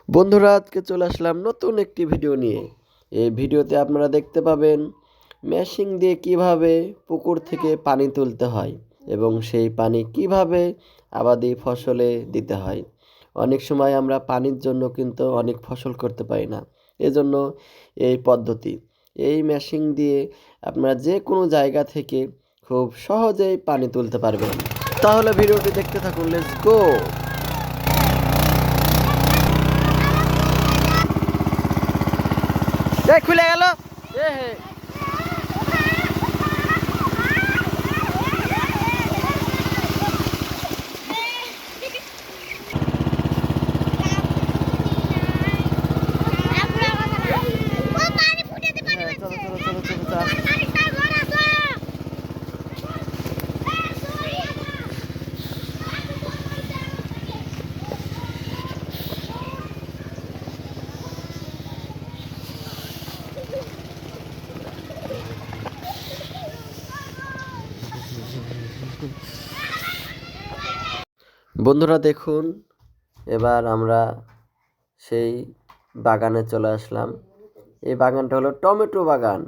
বন্ধুরা, আজকে চলে আসলাম নতুন একটি ভিডিও নিয়ে। এই ভিডিওতে আপনারা দেখতে পাবেন মেশিন দিয়ে কিভাবে পুকুর থেকে পানি তুলতে হয় এবং সেই পানি কিভাবে আবাদি ফসলে দিতে হয়। অনেক সময় আমরা পানির জন্য কিন্তু অনেক ফসল করতে পারি না, এজন্য এই পদ্ধতি, এই মেশিন দিয়ে আপনারা যে কোনো জায়গা থেকে খুব সহজেই পানি তুলতে পারবেন। তাহলে ভিডিওটি দেখতে থাকুন, লেটস গো। খুলে গেল। বন্ধুরা দেখুন, এবার আমরা সেই বাগানে চলে আসলাম। এই বাগানটা হলো টমেটো বাগান।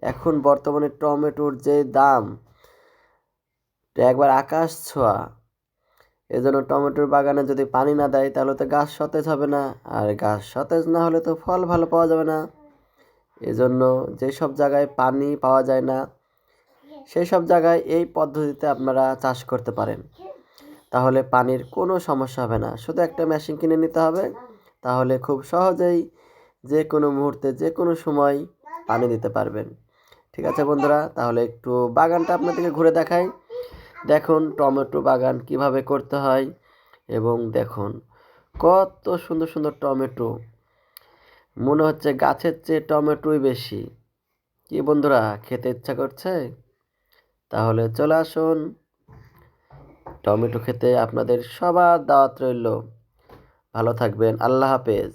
এখন বর্তমানে টমেটোর যে দাম একবার আকাশ ছোঁয়া। এজন্য টমেটোর বাগানে যদি পানি না দেয় তাহলে তো গাছ সতেজ হবে না, আর গাছ সতেজ না হলে তো ফল ভালো পাওয়া যাবে না। এজন্য যেসব জায়গায় পানি পাওয়া যায় না সেই সব জায়গায় এই পদ্ধতিতে আপনারা চাষ করতে পারেন। তাহলে পানির কোনো সমস্যা হবে না। শুধু একটা মেশিন কিনে নিতে হবে, তাহলে খুব সহজেই যে কোনো মুহূর্তে যে কোনো সময় পানি দিতে পারবেন। ঠিক আছে বন্ধুরা, তাহলে একটু বাগানটা আপনাদেরকে ঘুরে দেখাই। দেখুন টমেটো বাগান কিভাবে করতে হয়, এবং দেখুন কত সুন্দর সুন্দর টমেটো। মনে হচ্ছে গাছের চেয়ে টমেটোই বেশি। কি বন্ধুরা, খেতে ইচ্ছা করছে? তাহলে চলে আসুন, টমেটো খেতে আপনাদের সবার দাওয়াত রইল। ভালো থাকবেন, আল্লাহ হাফেজ।